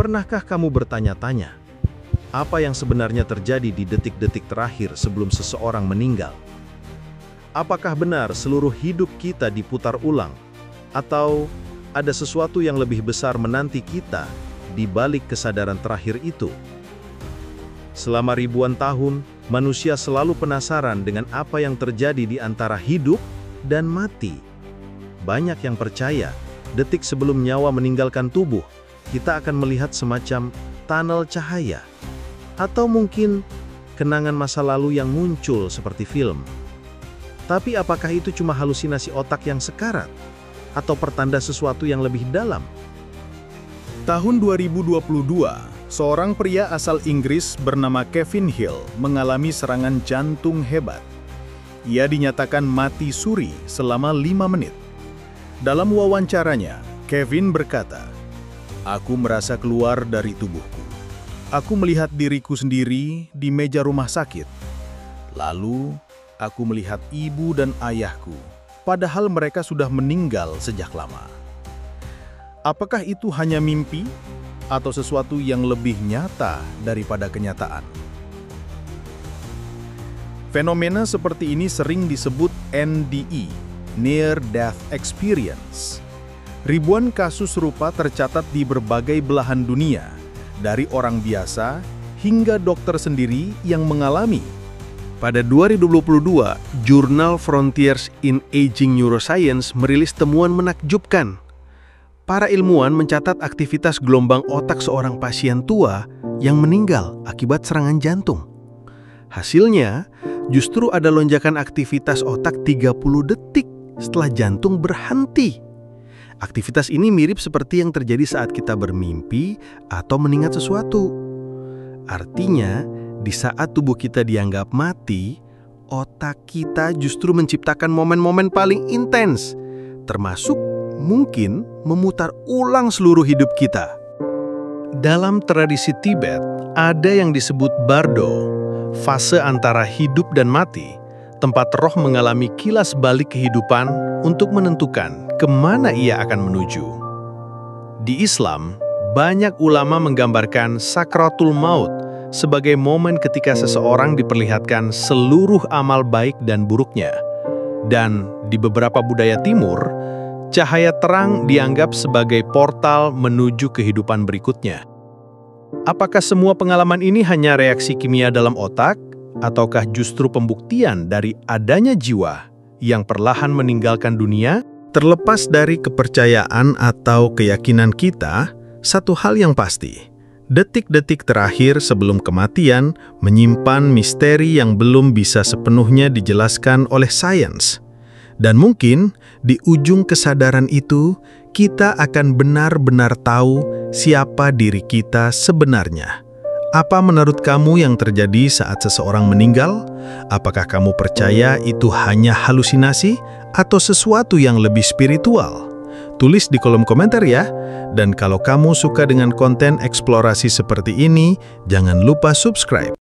Pernahkah kamu bertanya-tanya, apa yang sebenarnya terjadi di detik-detik terakhir sebelum seseorang meninggal? Apakah benar seluruh hidup kita diputar ulang? Atau ada sesuatu yang lebih besar menanti kita di balik kesadaran terakhir itu? Selama ribuan tahun, manusia selalu penasaran dengan apa yang terjadi di antara hidup dan mati. Banyak yang percaya, detik sebelum nyawa meninggalkan tubuh, kita akan melihat semacam tunnel cahaya. Atau mungkin kenangan masa lalu yang muncul seperti film. Tapi apakah itu cuma halusinasi otak yang sekarat? Atau pertanda sesuatu yang lebih dalam? Tahun 2022, seorang pria asal Inggris bernama Kevin Hill mengalami serangan jantung hebat. Ia dinyatakan mati suri selama 5 menit. Dalam wawancaranya, Kevin berkata, "Aku merasa keluar dari tubuhku. Aku melihat diriku sendiri di meja rumah sakit. Lalu, aku melihat ibu dan ayahku, padahal mereka sudah meninggal sejak lama." Apakah itu hanya mimpi atau sesuatu yang lebih nyata daripada kenyataan? Fenomena seperti ini sering disebut NDE, Near Death Experience. Ribuan kasus serupa tercatat di berbagai belahan dunia, dari orang biasa hingga dokter sendiri yang mengalami. Pada 2022, jurnal Frontiers in Aging Neuroscience merilis temuan menakjubkan. Para ilmuwan mencatat aktivitas gelombang otak seorang pasien tua yang meninggal akibat serangan jantung. Hasilnya, justru ada lonjakan aktivitas otak 30 detik setelah jantung berhenti. Aktivitas ini mirip seperti yang terjadi saat kita bermimpi atau mengingat sesuatu. Artinya, di saat tubuh kita dianggap mati, otak kita justru menciptakan momen-momen paling intens, termasuk mungkin memutar ulang seluruh hidup kita. Dalam tradisi Tibet, ada yang disebut bardo, fase antara hidup dan mati, tempat roh mengalami kilas balik kehidupan untuk menentukan kemana ia akan menuju. Di Islam, banyak ulama menggambarkan sakratul maut sebagai momen ketika seseorang diperlihatkan seluruh amal baik dan buruknya. Dan di beberapa budaya timur, cahaya terang dianggap sebagai portal menuju kehidupan berikutnya. Apakah semua pengalaman ini hanya reaksi kimia dalam otak? Ataukah justru pembuktian dari adanya jiwa yang perlahan meninggalkan dunia? Terlepas dari kepercayaan atau keyakinan kita, satu hal yang pasti, detik-detik terakhir sebelum kematian menyimpan misteri yang belum bisa sepenuhnya dijelaskan oleh sains. Dan mungkin di ujung kesadaran itu, kita akan benar-benar tahu siapa diri kita sebenarnya. Apa menurut kamu yang terjadi saat seseorang meninggal? Apakah kamu percaya itu hanya halusinasi atau sesuatu yang lebih spiritual? Tulis di kolom komentar ya. Dan kalau kamu suka dengan konten eksplorasi seperti ini, jangan lupa subscribe.